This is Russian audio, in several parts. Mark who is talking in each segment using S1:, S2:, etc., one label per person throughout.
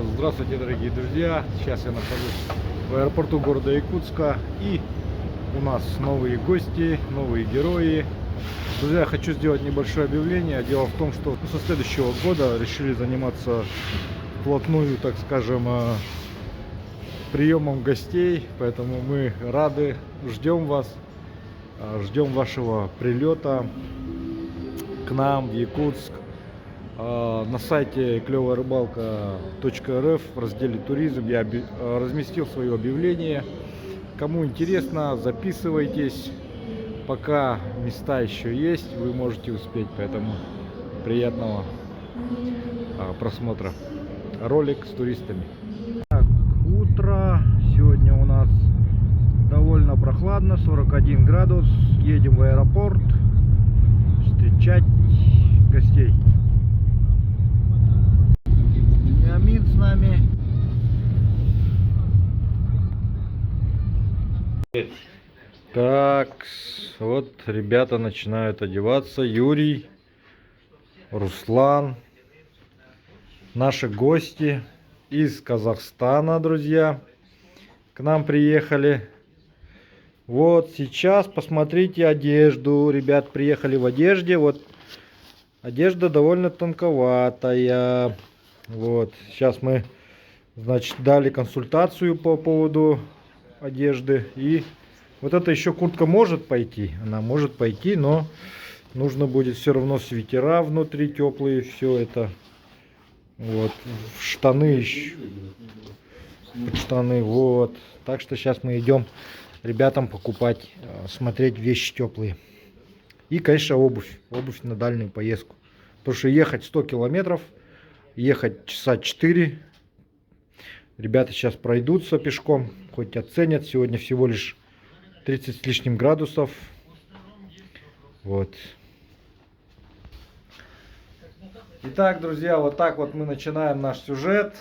S1: Здравствуйте, дорогие друзья! Сейчас я нахожусь в аэропорту города Якутска, и у нас новые гости, новые герои. Друзья, я хочу сделать небольшое объявление. Дело в том, что со следующего года решили заниматься вплотную, так скажем, приемом гостей, поэтому мы рады, ждем вас, ждем вашего прилета к нам в Якутск. На сайте клёвая-рыбалка.рф в разделе туризм я разместил свое объявление. Кому интересно, записывайтесь, пока места еще есть, вы можете успеть, поэтому приятного просмотра. Ролик с туристами. Так, утро, сегодня у нас довольно прохладно, 41 градус, едем в аэропорт встречать гостей. Амин с нами. Так, вот ребята начинают одеваться. Юрий, Руслан, наши гости из Казахстана, друзья, к нам приехали. Вот сейчас посмотрите одежду. Ребят приехали в одежде. Вот одежда довольно тонковатая. Вот, сейчас мы, значит, дали консультацию по поводу одежды. И вот эта еще куртка может пойти. Она может пойти, но нужно будет все равно свитера внутри теплые. Все это. Вот, штаны еще. Штаны, вот. Так что сейчас мы идем ребятам покупать, смотреть вещи теплые. И, конечно, обувь. Обувь на дальнюю поездку. Потому что ехать 100 километров. Ехать часа 4. Ребята сейчас пройдутся пешком, хоть оценят. Сегодня всего лишь 30 с лишним градусов. Вот. Итак, друзья, вот так вот мы начинаем наш сюжет.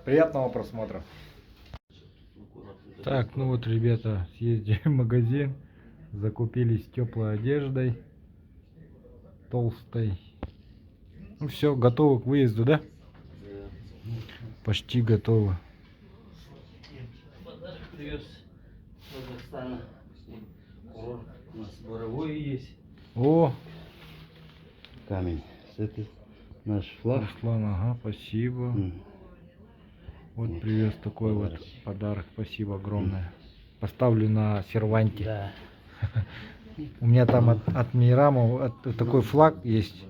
S1: Приятного просмотра. Так, ну вот, ребята, съездили в магазин, закупились теплой одеждой, толстой. Ну все, готовы к выезду, да? Почти готовы.
S2: Привез из Казахстана. Курорт у нас боровой есть.
S1: О!
S2: Камень. Это наш флаг.
S1: Руслан, ага, спасибо. Вот привез такой вот подарок. Спасибо огромное. Поставлю на серванте.
S2: Да.
S1: У меня там от Мирама такой флаг есть.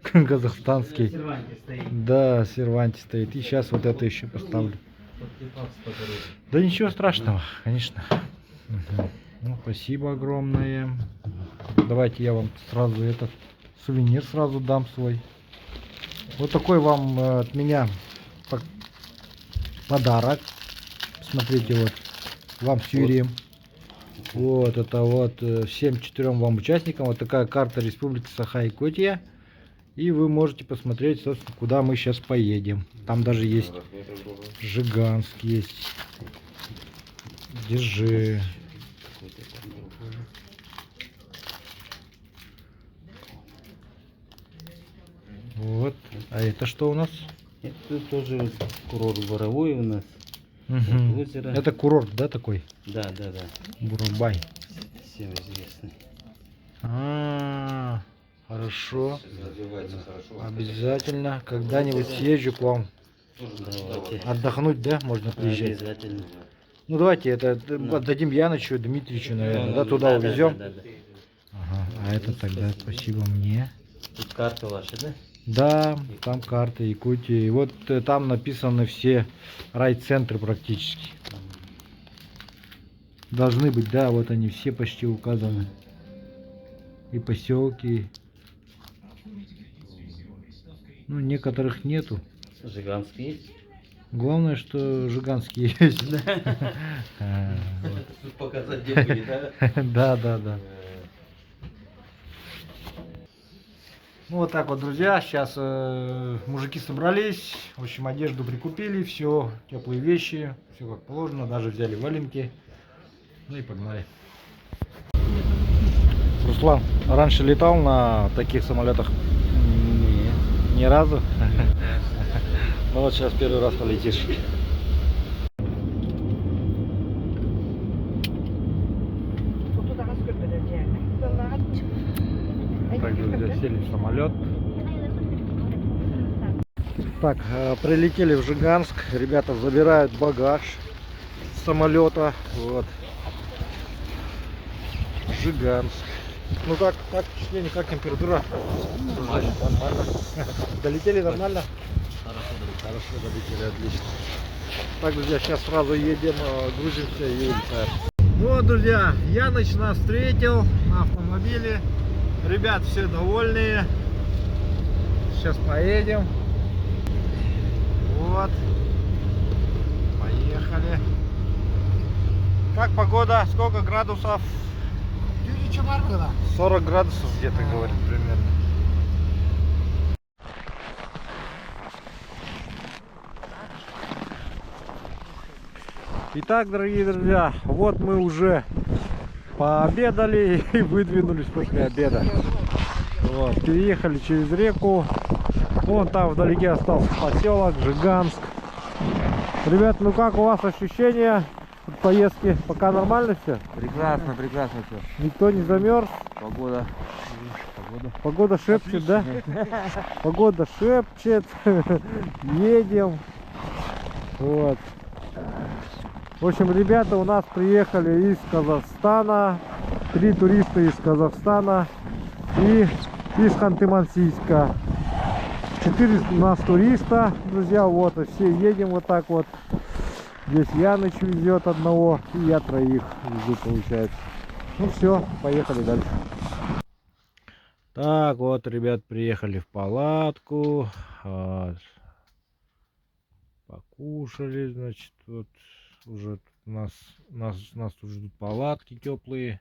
S1: Казахстанский.
S2: Серванте стоит.
S1: Да, серванте стоит. И сейчас вот это еще поставлю. Да ничего страшного, конечно. Ну, спасибо огромное. Давайте я вам сразу этот сувенир сразу дам свой. Вот такой вам от меня подарок. Смотрите, вот вам с Юрием. Вот это вот всем 4 вам участникам. Вот такая карта Республики Саха-Якутия. И вы можете посмотреть, собственно, куда мы сейчас поедем. Там даже есть Жиганск, есть. Держи. Вот. А это что у нас?
S2: Это тоже курорт боровой у нас.
S1: Угу.
S2: Озеро.
S1: Это курорт, да, такой?
S2: Да, да, да.
S1: Бурабай.
S2: Всем известный.
S1: Хорошо. Обязательно. Когда-нибудь съезжу к вам.
S2: Давайте.
S1: Отдохнуть, да, можно приезжать?
S2: Обязательно.
S1: Ну давайте это отдадим Янычу, Дмитриевичу, наверное, да, туда
S2: да,
S1: увезем.
S2: Да, да.
S1: Ага, а это тогда спасибо мне.
S2: Тут карта ваша, да?
S1: Да, там карта Якутии. И вот там написаны все райцентры практически. Должны быть, да, вот они все почти указаны. И поселки. Ну, некоторых нету.
S2: Жиганский есть?
S1: Главное, что Жиганский есть.
S2: Тут показать где были, да?
S1: Да, да, да. Ну вот так вот, друзья, сейчас мужики собрались, в общем, одежду прикупили, все, теплые вещи, все как положено, даже взяли валенки, ну и погнали. Руслан, раньше летал на таких самолетах?
S2: Нет.
S1: Ни разу? Ну вот сейчас первый раз полетишь. Так, друзья, сели в самолет. Так, прилетели в Жиганск. Ребята забирают багаж с самолета. Вот. Жиганск. Ну как впечатление, как температура?
S2: Нормально.
S1: Нормально. Долетели нормально?
S2: Хорошо.
S1: Хорошо долетели, отлично. Так, друзья, сейчас сразу едем, грузимся и улетаем. Вот, друзья, Яныч нас встретил на автомобиле. Ребят все довольные. Сейчас поедем. Вот. Поехали. Как погода? Сколько градусов? 40 градусов где-то, говорит, примерно. Итак, дорогие друзья, вот мы уже пообедали и выдвинулись после обеда. Вот, переехали через реку. Вон там вдалеке остался поселок Жиганск. Ребят, ну как у вас ощущения от поездки? Пока нормально все?
S2: Прекрасно все.
S1: Никто не замерз? Погода шепчет, да? Погода шепчет. Едем. Вот. В общем, ребята у нас приехали из Казахстана. 3 туриста из Казахстана и из Ханты-Мансийска. 4 у нас туриста, друзья, вот, и все едем вот так вот. Здесь Яныч везет одного, и я 3 везу, получается. Ну все, поехали дальше. Так, вот, ребят, приехали в палатку. Вот. Покушали, значит, вот уже нас тут ждут палатки теплые,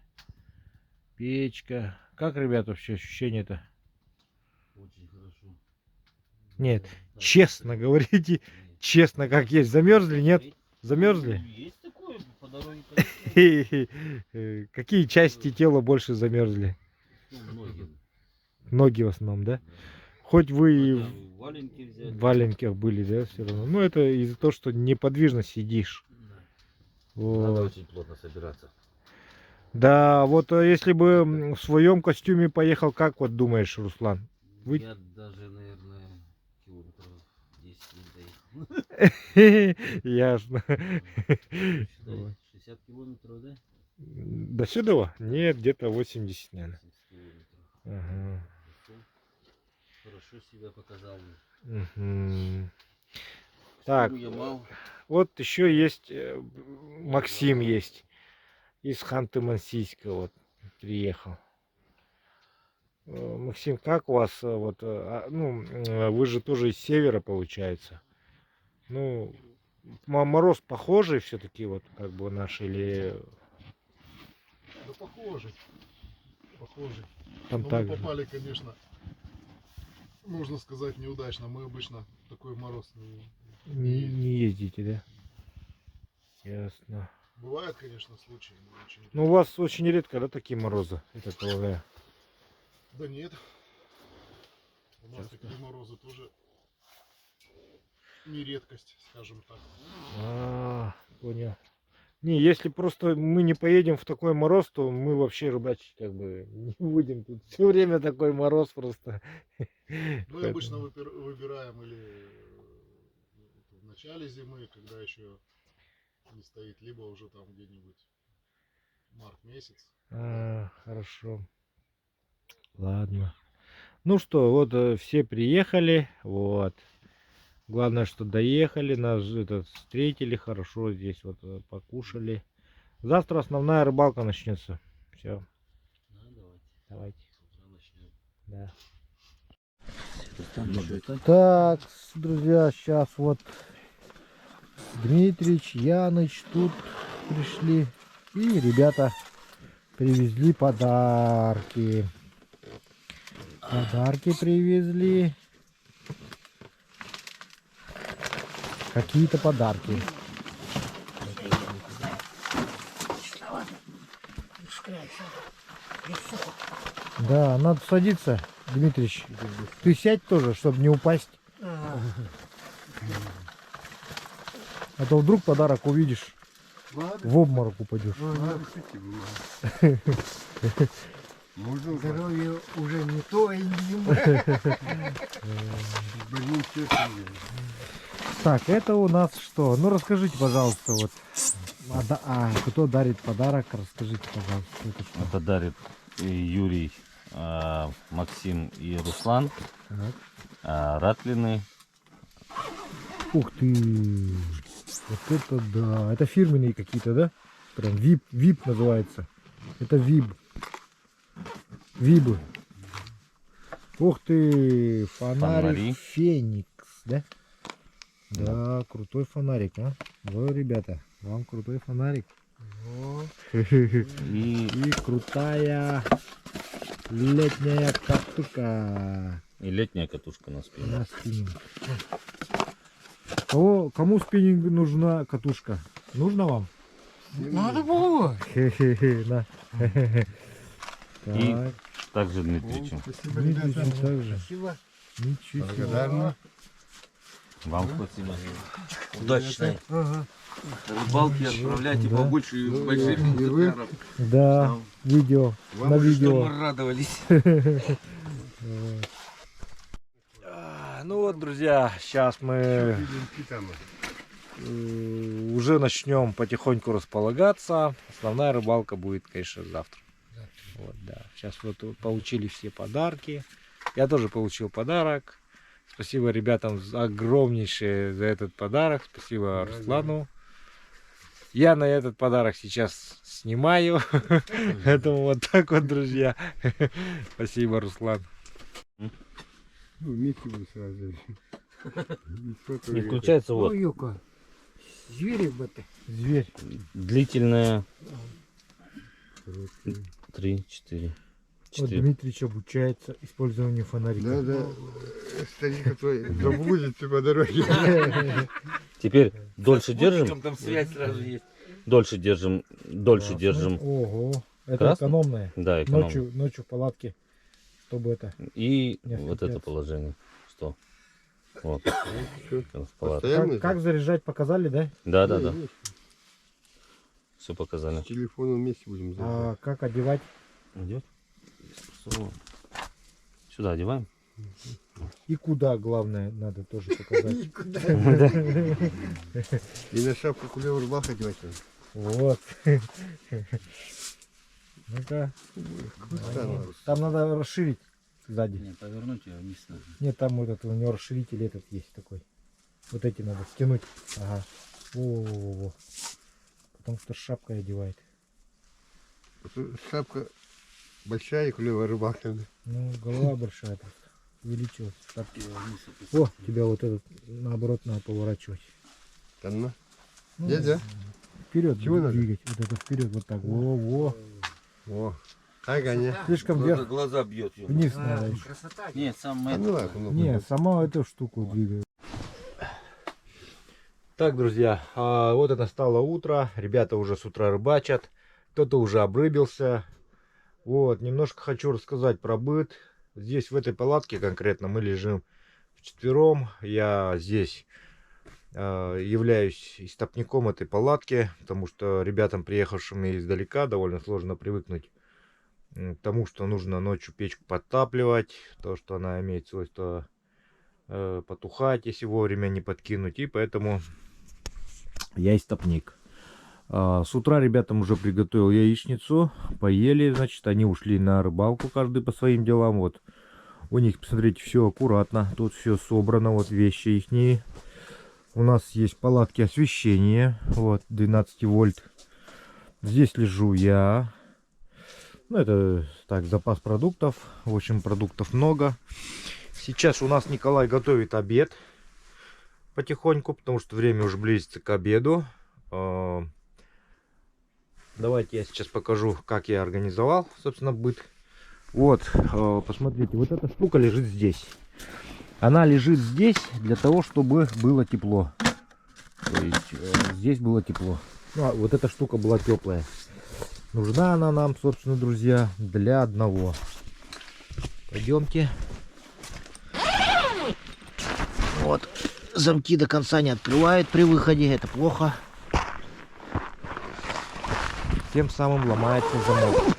S1: печка. Как, ребят, вообще ощущения-то?
S2: Очень хорошо.
S1: Нет, честно говорите, честно, как есть. Замерзли, нет? Замерзли?
S2: Есть такое, по дороге.
S1: Какие части тела больше замерзли?
S2: Ноги.
S1: Ноги в основном, да? Хоть вы и
S2: Валенки взяли.
S1: в валенках были, да, все равно. Ну, это из-за того, что неподвижно сидишь. Вот.
S2: Надо очень плотно собираться.
S1: Да, вот если бы в своем костюме поехал, как вот думаешь, Руслан?
S2: Я даже, наверное, километров 10 не доехал.
S1: Ясно.
S2: 60 километров, да?
S1: До сюда? Нет, где-то 80, наверное.
S2: 80 километров.
S1: Ага.
S2: Хорошо себя показал.
S1: Угу. Так,
S2: Я мал.
S1: вот еще есть Максим есть из Ханты-Мансийска, вот приехал. Максим, как у вас вот, вы же тоже из севера, получается. Ну, мороз похожий все-таки, вот как бы наш, или
S3: Да похожий. Похожий.
S1: там
S3: Но
S1: так
S3: мы
S1: же?
S3: попали, конечно, можно сказать, неудачно. Мы обычно такой мороз
S1: Не ездите, да? Ясно.
S3: Бывают, конечно, случаи, но очень...
S1: Ну, у вас очень редко, да, такие морозы, я так полагаю?
S3: Да нет. У нас
S1: Ясно.
S3: такие морозы тоже не редкость, скажем так.
S1: Понял. Не, если просто мы не поедем в такой мороз, то мы вообще рыбачить как бы не будем. Тут все время такой мороз просто.
S3: Ну и обычно выбираем или в начале зимы, когда еще не стоит, либо уже там где-нибудь март месяц.
S1: Хорошо. Ладно. Ну что, вот все приехали, вот. Главное, что доехали, нас встретили хорошо, здесь вот покушали. Завтра основная рыбалка начнется. Все. Давайте. Да. Так, друзья, сейчас вот Дмитрич, Яныч тут пришли. И ребята привезли подарки. Подарки привезли. Какие-то подарки. Да, надо садиться, Дмитрич. Ты сядь тоже, чтобы не упасть. А то вдруг подарок увидишь, в обморок упадешь.
S4: Здоровье уже не то, и
S1: Так, это у нас что? Ну расскажите, пожалуйста, вот. Кто дарит подарок, расскажите, пожалуйста. Это что?
S2: Это дарит и Юрий, Максим и Руслан.
S1: Так.
S2: Ратлины.
S1: Ух ты! Вот это да! Это фирменные какие-то, да? Прям VIP называется. Это VIP. Вибы. Ух ты! Фонарик
S2: Фонари.
S1: Феникс, да? Да, крутой фонарик, а? Ой, ребята, вам крутой фонарик. И крутая летняя катушка.
S2: И летняя катушка на спине.
S1: На спиннинг. Кому спиннинг нужна катушка? Нужно вам?
S4: надо было.
S1: Хе-хе-хе, на.
S2: И
S1: Так,
S2: также Дмитричу.
S3: Спасибо,
S1: Дмитрий
S3: ребята.
S1: также.
S4: Спасибо.
S1: Ничего себе.
S3: Благодарны.
S2: Вам спасибо.
S5: Удачной
S4: Ага.
S5: рыбалки, отправляйте
S1: Да.
S5: побольше больших
S3: И вы?
S5: экземпляров.
S1: Да, видео, на
S5: Чтобы
S1: видео.
S5: мы радовались.
S1: Ну вот, друзья, сейчас мы уже начнем потихоньку располагаться. Основная рыбалка будет, конечно, завтра. Вот, да. Сейчас вот получили все подарки. Я тоже получил подарок. Спасибо ребятам огромнейшее за этот подарок. Спасибо Руслану. Я на этот подарок сейчас снимаю. Поэтому вот так вот, друзья. Спасибо, Руслан.
S3: Вместе вы сразу.
S2: И включается вот
S4: Ой, Юка. Звери бы ты.
S1: Зверь.
S2: длительная 3, 4.
S1: Вот Дмитрич обучается использованию фонарика.
S3: Да. Старик, который заблудится по дороге.
S2: Теперь дольше держим.
S5: Там связь сразу есть.
S2: Дольше держим. Дольше держим.
S1: Ого. Это
S2: Красный?
S1: экономное.
S2: Да, эконом.
S1: Ночью в палатке. Чтобы это.
S2: И
S1: Не
S2: вот это
S1: оступятся.
S2: положение. Что? Вот. В палатке.
S3: Постоянно?
S1: Как заряжать показали, да?
S2: Да. Все показали.
S3: Телефон вместе будем
S1: А как одевать?
S2: Идет? Сюда одеваем.
S1: И куда, главное, надо тоже показать.
S3: И на шапку кулевр рубах одевать надо.
S1: Вот. Ну-ка. Там надо расширить сзади.
S5: Не, повернуть ее вниз надо.
S1: Нет, там вот этот у него расширитель этот есть такой. Вот эти надо стянуть. Ага. Во-во-во. Потому что шапка одевает.
S3: Шапка большая и кулевр рубах надо.
S1: Ну, голова большая просто. Увеличилась. Шапки. О, тебя вот этот наоборот надо поворачивать.
S3: Там на.
S1: Ну,
S3: Дядя?
S1: Вперед
S3: Чего надо?
S1: двигать. Вот это вперед, вот так. Во-во.
S3: О. Ага, не.
S1: Слишком вверх,
S5: Глаза бьет ее.
S1: вниз надо еще.
S4: Красота.
S5: Нет, сам
S3: А ну ладно, ну.
S1: Не, сама эту штуку двигаю. Так, друзья, вот и настало утро. Ребята уже с утра рыбачат. Кто-то уже обрыбился. Вот, немножко хочу рассказать про быт. Здесь, в этой палатке конкретно, мы лежим вчетвером. Я здесь являюсь истопником этой палатки, потому что ребятам, приехавшим издалека, довольно сложно привыкнуть к тому, что нужно ночью печку подтапливать, то, что она имеет свойство потухать, если вовремя не подкинуть, и поэтому я истопник. С утра ребятам уже приготовил яичницу, поели, значит, они ушли на рыбалку, каждый по своим делам. Вот у них, посмотрите, все аккуратно, тут все собрано, вот вещи ихние. У нас есть палатки освещения, вот 12 вольт. Здесь лежу я. Ну, это так, запас продуктов. В общем, продуктов много. Сейчас у нас Николай готовит обед потихоньку, потому что время уже близится к обеду. Давайте я сейчас покажу, как я организовал, собственно, быт. Вот, посмотрите, вот эта штука лежит здесь. Она лежит здесь для того, чтобы было тепло. То есть здесь было тепло. Ну, а вот эта штука была теплая. Нужна она нам, собственно, друзья, для одного. Пойдемте. Вот.
S6: замки до конца не открывает при выходе, это плохо. Тем самым ломается замок.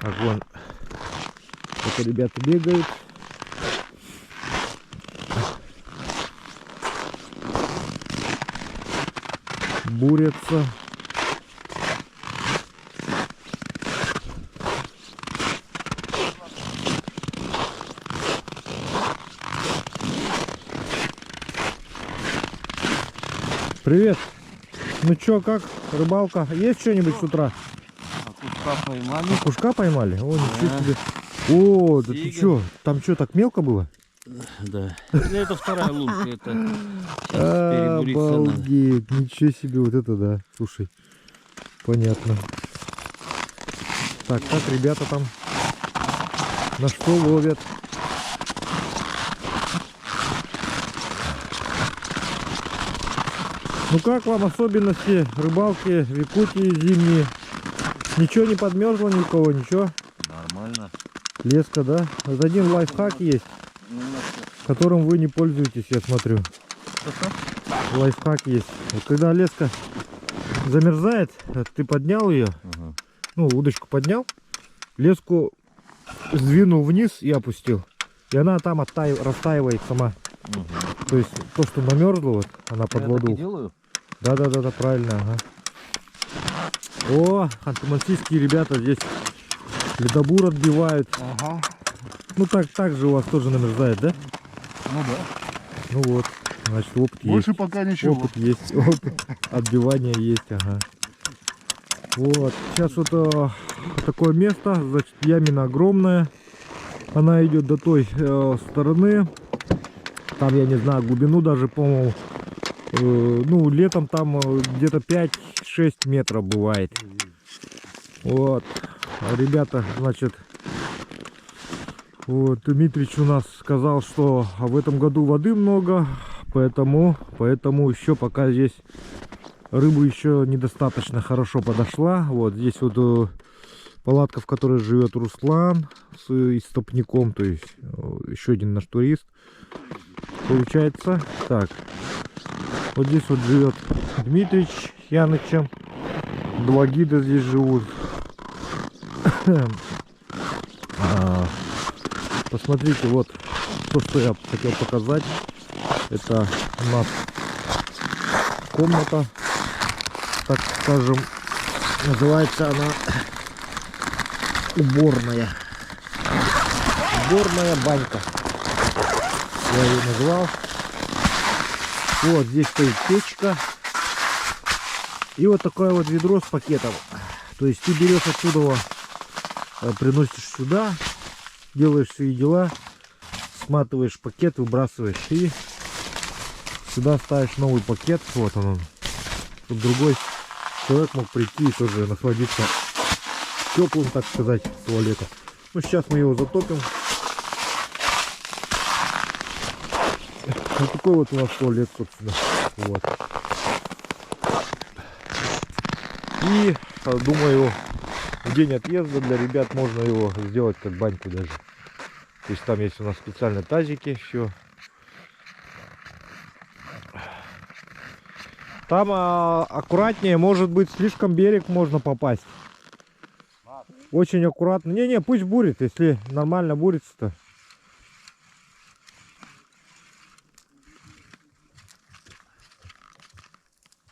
S6: Огонь. Это ребята бегают. Бурятся. Привет. Ну чё, как? Рыбалка? Есть что-нибудь с утра?
S2: Кушка поймали.
S6: Кушка поймали? О, ничего
S2: Да.
S6: себе. О, да ты
S2: Тигр.
S6: чё? Там что, так мелко было?
S2: Да. Это вторая лунка. Это сейчас перебуриться надо.
S6: Обалдеть, ничего себе, вот это да. Слушай, понятно. Так, как ребята там на что ловят? Ну как вам особенности рыбалки в Якутии зимние? Ничего не подмерзло никого, ничего?
S5: Нормально.
S6: Леска, да? Вот один лайфхак есть, которым вы не пользуетесь, я смотрю. Лайфхак есть. Вот когда леска замерзает, ты поднял ее,
S5: Ага.
S6: ну, удочку поднял, леску сдвинул вниз и опустил. И она там растаивает сама.
S5: Угу.
S6: То есть то, что намерзло, вот, она под
S5: Я
S6: воду.
S5: так и делаю.
S6: Да, правильно, ага. О, ханты-мансийские ребята здесь ледобур отбивают.
S2: Ага.
S6: Ну так же у вас тоже намерзает, да?
S3: Ну да.
S6: Ну вот, значит опыт
S3: Больше
S6: есть.
S3: пока ничего.
S6: Опыт есть, опыт отбивания есть, ага. Вот, сейчас вот такое место, значит, ямина огромная. Она идет до той стороны. Там, я не знаю, глубину даже, по-моему, ну, летом там где-то 5-6 метров бывает. Вот, ребята, значит, вот, Дмитрич у нас сказал, что в этом году воды много, поэтому еще пока здесь рыба еще недостаточно хорошо подошла. Вот здесь вот палатка, в которой живет Руслан с истопником, то есть еще один наш турист. Получается так. Вот здесь вот живет Дмитрич с Янычем. Два гида здесь живут. Посмотрите, вот то, что я хотел показать. Это у нас комната, так скажем, называется она уборная. Уборная банька. Я ее назвал. Вот здесь стоит печка. И вот такое вот ведро с пакетом. То есть ты берешь оттуда, приносишь сюда, делаешь свои дела, сматываешь пакет, выбрасываешь и сюда ставишь новый пакет. Вот он. Чтобы другой человек мог прийти и тоже насладиться теплым, так сказать, туалетом. Ну сейчас мы его затопим. Вот такой вот у нас туалет, собственно. Вот. И думаю, в день отъезда для ребят можно его сделать как баньку даже. То есть там есть у нас специальные тазики еще. Там аккуратнее, может быть, слишком берег можно попасть. Очень аккуратно. Не, пусть бурит, если нормально бурится-то.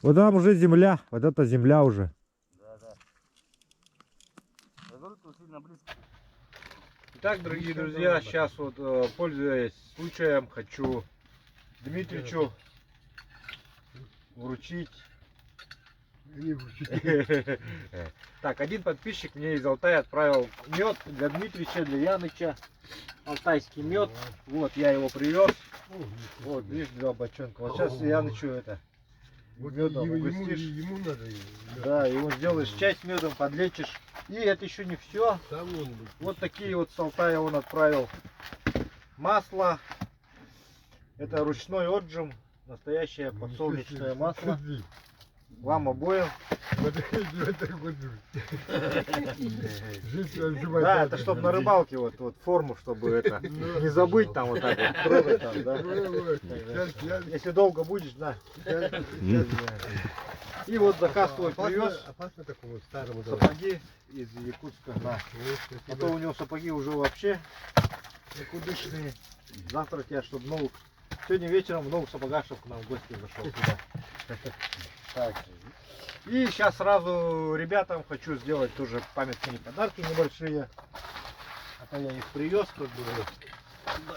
S6: Вот там уже земля, вот это земля уже. Итак, дорогие друзья, сейчас вот, пользуясь случаем, хочу Дмитричу вручить. Так, один подписчик мне из Алтая отправил мед для Дмитрича, для Яныча. Алтайский мед. Вот, я его привез. Вот, видишь, 2 бочонка. Вот сейчас Янычу это медом угостишь.
S3: Ему надо.
S6: Да, его сделаешь часть медом, подлечишь. И это еще не все. Вот такие вот с Алтая он отправил масло. Это ручной отжим. Настоящее подсолнечное масло.
S1: Вам обоим. Да, это чтобы на рыбалке вот форму, чтобы это не забыть там вот так вот трогать там, да. Если долго будешь, да. И вот заказ твой привез. Сапоги из Якутска. Да. А то у него сапоги уже вообще никудышные. Завтра тебя, чтобы новых. Сегодня вечером в новых сапогах, чтобы к нам в гости зашел сюда. Так. И сейчас сразу ребятам хочу сделать тоже памятные подарки небольшие. А то я их привез, как бы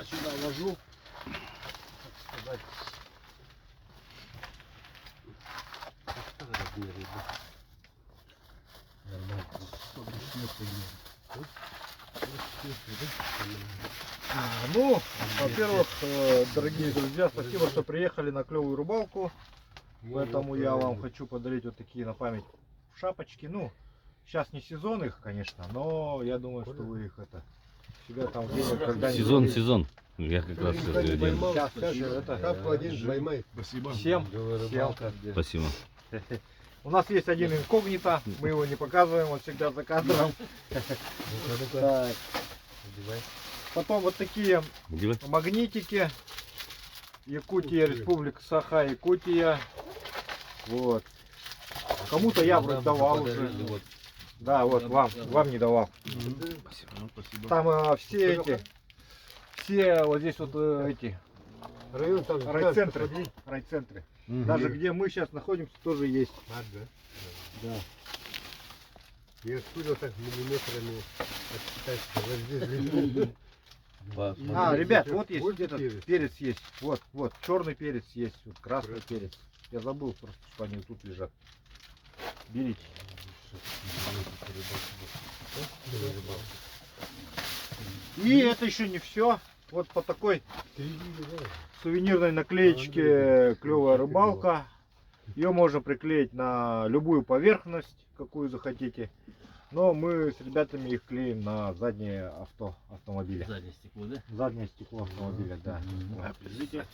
S1: сюда вожу. Так сказать. Ну, во-первых, дорогие друзья, спасибо, что приехали на клевую рыбалку. Поэтому я вам хочу подарить вот такие на память шапочки. Ну, сейчас не сезон их, конечно, но я думаю, что вы их это себя там где-нибудь когда-нибудь.
S5: Сезон. Я как раз один.
S1: Сейчас, это,
S3: Спасибо.
S1: всем.
S5: Спасибо.
S1: У нас есть один инкогнито, мы его не показываем, он всегда за кадром. Так. Потом вот такие
S5: Где?
S1: магнитики. Якутия, Республика Саха-Якутия. Вот. Кому-то я вроде давал уже. Да, вот вам не давал. Там все эти, все вот здесь вот эти райцентры. Даже где мы сейчас находимся, тоже есть. Да.
S4: И откуда так миллиметрами отчитать?
S1: А, ребят, вот есть
S4: Вот
S1: этот перец есть. Вот, черный перец есть, вот красный перец. Я забыл просто, что они тут лежат. Берите. И это еще не все. Вот по такой сувенирной наклеечке клевая рыбалка. Ее можно приклеить на любую поверхность, какую захотите. Но мы с ребятами их клеим на заднее автомобиля.
S2: Заднее стекло, да?
S1: Заднее стекло автомобиля, да.
S2: Держите.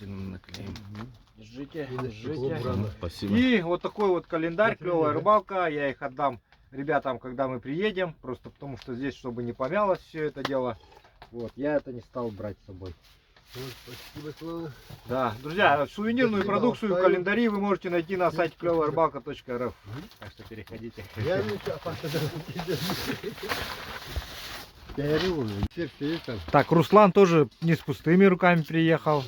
S1: Держите.
S5: Спасибо.
S1: И вот такой вот календарь, клевая рыбалка. Я их отдам ребятам, когда мы приедем. Просто потому что здесь, чтобы не помялось все это дело. Вот, я это не стал брать с собой.
S4: Спасибо, Слава.
S1: Да, друзья, сувенирную продукцию, календари вы можете найти на сайте клевоярбалка.рф. Так что переходите.
S4: Я ничего,
S1: Так, Руслан тоже не с пустыми руками приехал.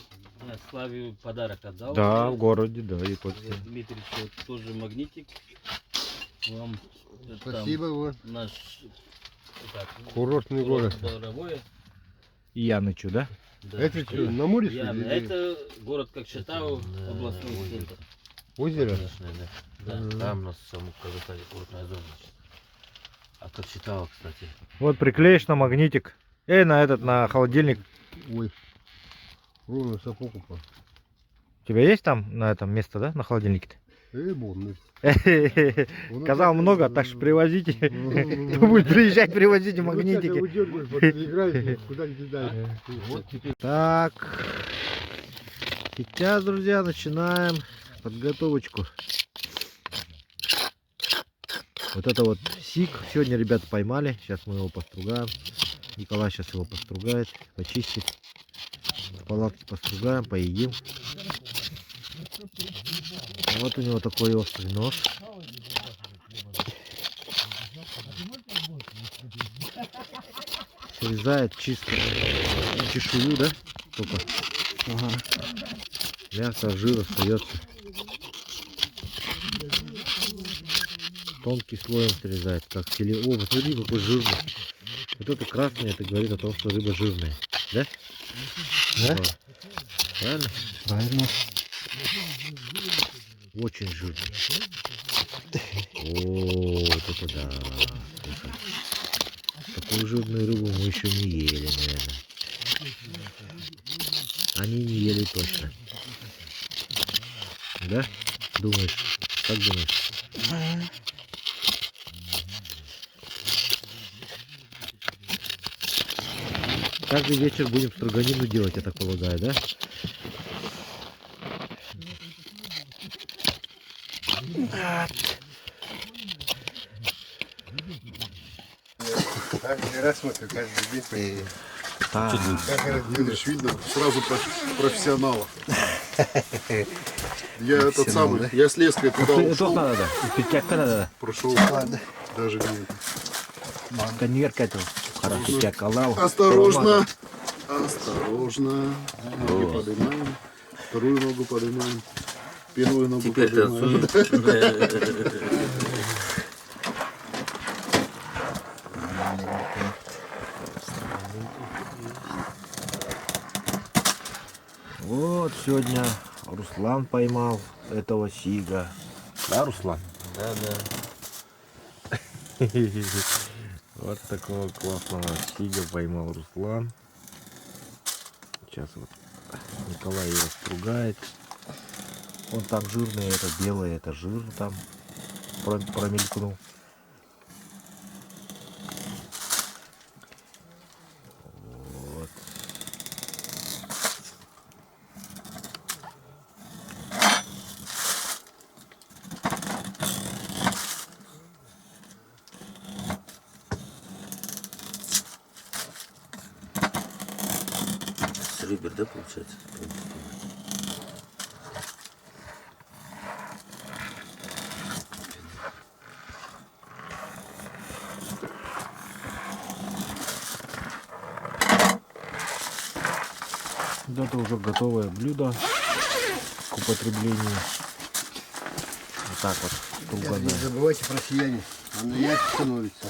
S2: Я Славе подарок отдал.
S1: Да, в городе, да, и
S2: Дмитрий, вот тоже магнитик. Вам это
S4: Спасибо, вот.
S2: там наш
S4: Курортный город.
S2: Боровое.
S1: Янычу, да?
S2: Да.
S4: Это что, на море что
S2: Яна.
S4: ли?
S2: Это город Кокшетау, областной центр.
S4: Озеро?
S2: Да.
S5: Там нас саму Казахстане курортная зона. А Кокшетау, кстати.
S1: Вот приклеишь на магнитик. На холодильник.
S4: Ой. Ровно сапог упал.
S1: У тебя есть там на этом место, да? На холодильнике-то?
S4: Бомбы.
S1: Сказал много, так что привозите. Кто будет приезжать, привозите магнитики. Так. Сейчас, друзья, начинаем подготовочку. Вот это вот сик. Сегодня ребята поймали. Сейчас мы его постругаем. Николай сейчас его постругает, почистит. В палатке постругаем, поедим. Вот у него такой острый нож. Срезает чисто чешую, да? Только. Ага. Мясо, жир остается. Тонкий слоем срезает, как филе. О, посмотри, какой жирный. Вот это красное, это говорит о том, что рыба жирная. Да? Да? Правильно? Правильно. Очень жирный. О, вот это да. Такую жирную рыбу мы еще не ели, наверное. Они не ели точно. Да? Думаешь? Как думаешь? Каждый вечер будем строганину делать, я так полагаю, да?
S4: Каждый раз смотрю, каждый день.
S6: Да.
S3: Как Ильич, видно, сразу профессионалов. Я этот самый, я с леской туда
S6: Это
S3: ушел,
S6: надо. Пятяка надо.
S3: прошел, даже не...
S6: Конверка это. Хорошо, пятяка лава.
S3: Осторожно, осторожно. Ноги поднимаем, вторую ногу поднимаем, первую ногу
S5: Теперь ты
S3: поднимаем.
S5: отсюда.
S6: Вот сегодня Руслан поймал этого сига. Да, Руслан?
S5: Да, да.
S6: Вот такого классного сига поймал Руслан. Сейчас вот Николай его стругает. Он там жирный, это белое, это жир там промелькнул. Вот.
S5: С ребер, да, получается?
S6: Это уже готовое блюдо к употреблению. Вот так вот
S4: Не
S6: струганное.
S4: забывайте про сияние. Оно ярче становится.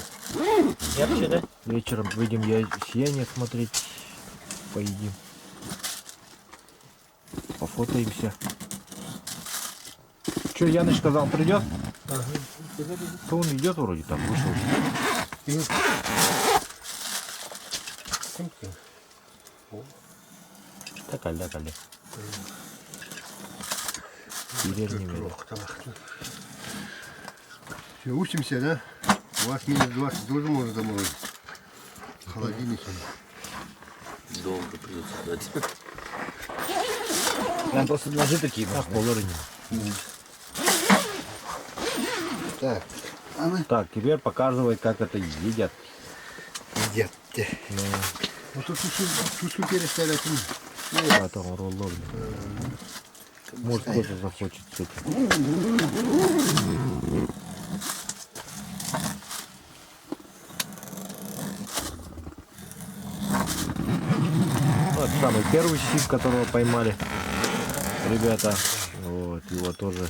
S5: Ярче, да?
S6: Вечером выйдем сияние смотреть, поедим, пофотаемся. Че, Яныч сказал, придет? То он идет вроде там, вышел. Так, аля. Теперь не видно.
S4: Все, учимся, да? У вас минус 20 тоже можно заморозить. В холодильнике.
S5: Долго придется ждать.
S6: Там просто ножи такие, а полары нет.
S4: Так,
S6: Так, теперь показывай, как это едят.
S4: едят.
S6: Ну,
S4: Вот тут тушку переставлять.
S6: потом рулон. Может, кто-то захочет с этим. Вот самый первый сик, которого поймали ребята. Вот, его тоже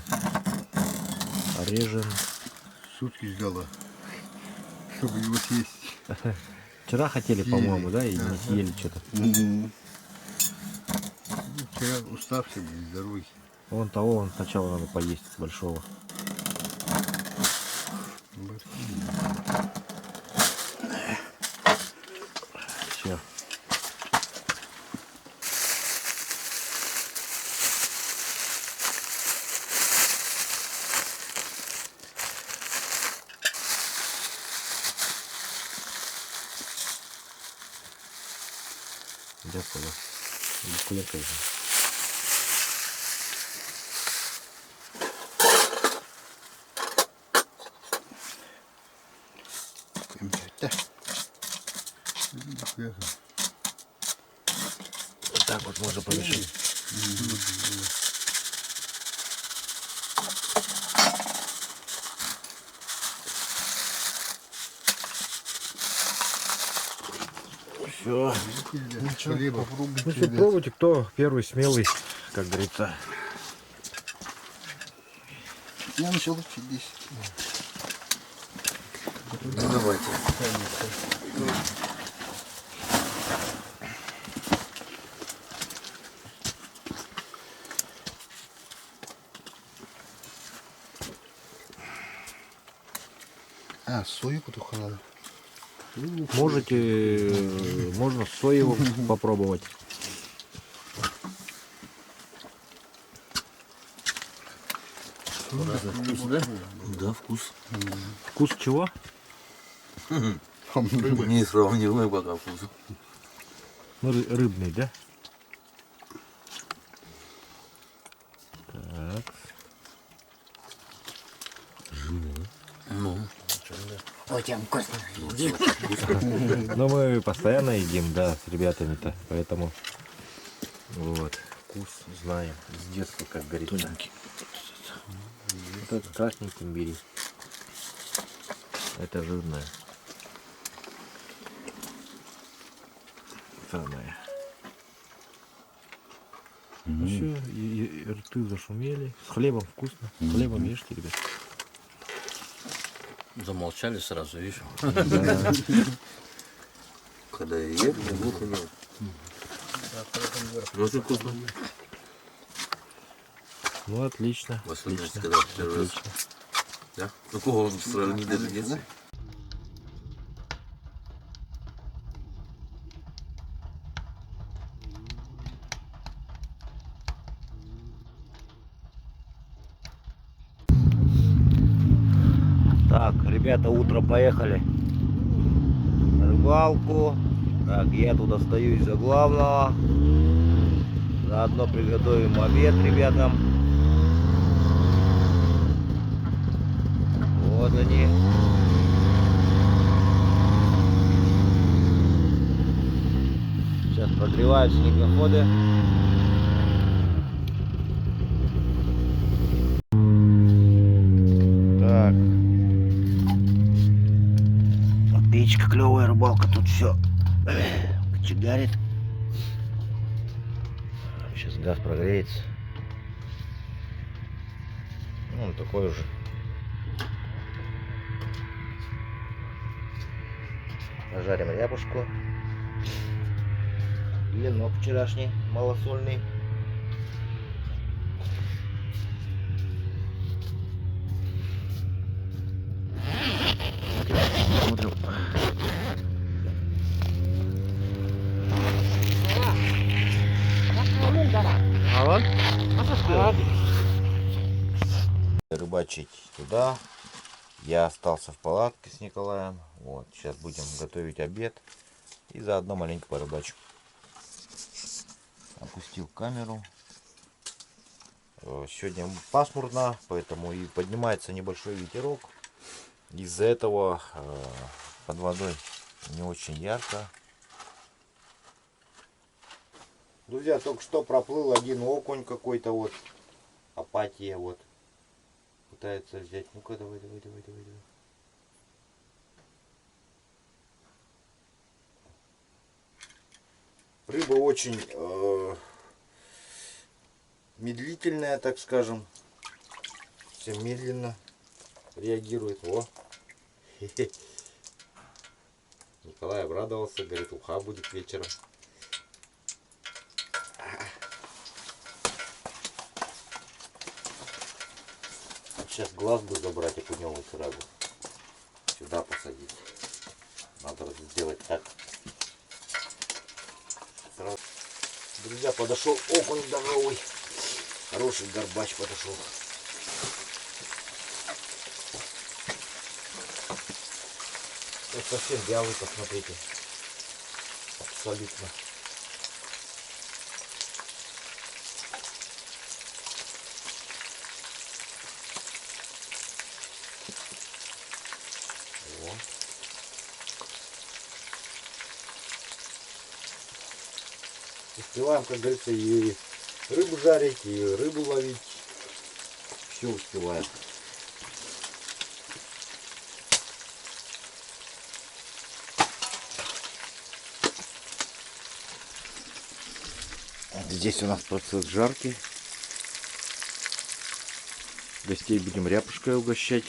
S6: режем.
S4: Сутки ждала, чтобы его съесть.
S6: Вчера хотели, по-моему, да, и не съели что-то.
S4: Вчера уставший, без дороги.
S6: Вон того, вон сначала надо поесть большого. Все. Дякую. Дякую. Вот так вот можно помешать. Все.
S4: Хлеба.
S6: Ну что, пробуйте, кто первый смелый, как говорится.
S4: Я начал учить здесь.
S5: Ну давайте.
S4: А, сойку только надо.
S6: Можете, можно соевым попробовать.
S5: Вкус, да? Да, вкус.
S6: Вкус чего?
S5: Несравнимый пока вкус.
S6: Ну, рыбный, да? Так. Очень вкусно. Иди.
S1: Но мы постоянно едим, да, с ребятами-то, поэтому вот, вкус знаем с детства, как говорится. Вот это красненьким бери. Это жирное. Самое. Ну все, и рты зашумели. С хлебом вкусно. С хлебом ешьте, ребят.
S5: Замолчали сразу, видишь?
S1: Да.
S5: Когда я ем, я глухо не. Очень вкусно.
S1: Ну отлично.
S5: В особенности,
S1: Отлично.
S5: когда первый раз.
S1: Отлично.
S5: Да? Такого сравнения даже нет.
S6: Так, ребята, утром поехали на рыбалку. Так, я тут остаюсь за главного. Заодно приготовим обед ребятам. Вот они. Сейчас прогревают снегоходы. Так. Печка клевая, рыбалка, тут все кочегарит. Сейчас газ прогреется. Ну, он такой уже. Пожарим рябушку. Блинок вчерашний, малосольный. Смотрим. Рыбачить туда. Я остался в палатке с Николаем. Вот, сейчас будем готовить обед. И заодно маленько порыбачим. Опустил камеру. Сегодня пасмурно, поэтому и поднимается небольшой ветерок. Из-за этого под водой не очень ярко. Друзья, только что проплыл один окунь какой-то вот. Апатия вот. Пытается взять. Ну-ка, давай. Рыба очень медлительная, так скажем. Все медленно реагирует. О! Николай обрадовался, говорит, уха будет вечером. Сейчас глаз бы забрать и поднял сразу. Сюда посадить. Надо сделать так. Сразу. Друзья, подошел окунь здоровый. Хороший горбач подошел. Вот совсем вялый, посмотрите. Абсолютно. Вот. Успеваем, как говорится, и рыбу жарить, и рыбу ловить. Все успеваем. Здесь у нас процесс жарки. Гостей будем ряпушкой угощать.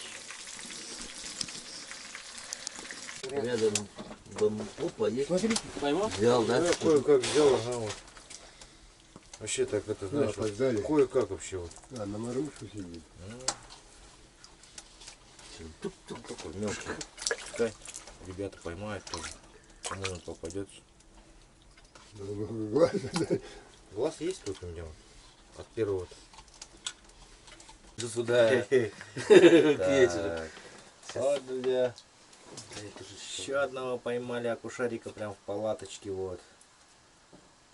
S5: Рядом опа, есть.
S2: Смотри, поймал?
S5: Взял, да?
S1: Я кое-как взял, ага, вот. Вообще так это, знаешь, вот
S4: поддали.
S1: кое-как вообще вот.
S4: А, на морушку сидит.
S1: Такой мелкий. Пускай ребята поймают тоже. Кому он попадется. Глаз есть тут у меня? От первого.
S5: До сюда. К
S1: вечеру. Вот, друзья. Еще одного поймали акушарика прям в палаточке, вот.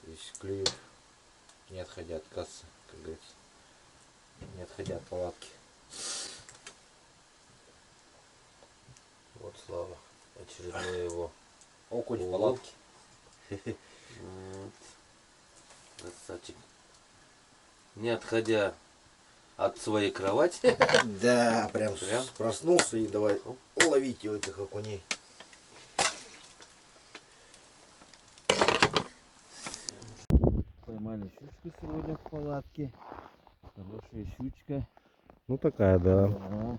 S1: То есть клюют, не отходя от кассы, как говорится. Не отходя от палатки. Вот
S5: Слава. Очередной его.
S6: Окунь
S5: в
S6: палатке.
S5: Вот. Красавчик. Не отходя от своей кровати.
S6: Да, прям
S5: Прям?
S6: проснулся и давай ловить этих окуней. Поймали щучку сегодня в палатке. Хорошая щучка.
S1: Ну такая, да.
S6: Да.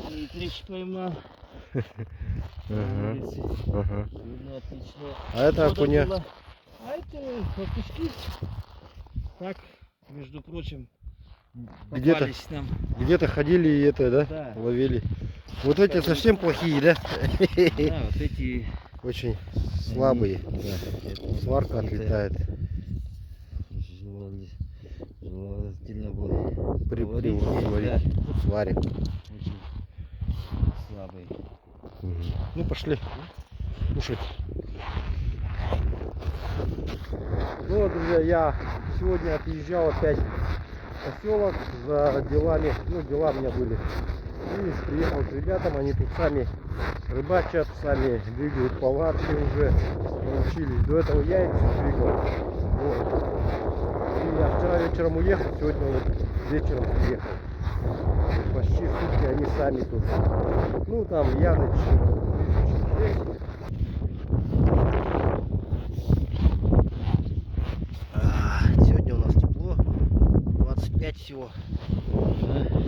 S2: Дмитрич поймал.
S1: Ага, ага.
S2: Сегодня отлично.
S1: А это
S2: Погода
S1: окуня.
S2: была. А это хлопушки. Так, между прочим,
S1: Где-то-
S2: попались нам.
S1: Где-то ходили и это, да?
S2: Да.
S1: Ловили. Вот эти совсем плохие, да?
S2: Да, вот эти.
S1: Очень слабые.
S2: Да, это
S1: Сварка
S2: какие-то
S1: отлетает.
S2: желательно было
S1: При
S2: говорить,
S1: сварить. Сварим.
S2: очень слабые.
S1: Ну пошли кушать. Ну вот, друзья, я сегодня отъезжал опять в поселок за делами. Ну, дела у меня были. И приехал к ребятам, они тут сами рыбачат, сами двигают палатки уже, научились. До этого я их всё двигал. Вот. И я вчера вечером уехал, сегодня вот вечером приехал. Почти сутки они сами тут. Ну там Яныч здесь.
S6: Сегодня у нас тепло. 25 всего.
S2: Да.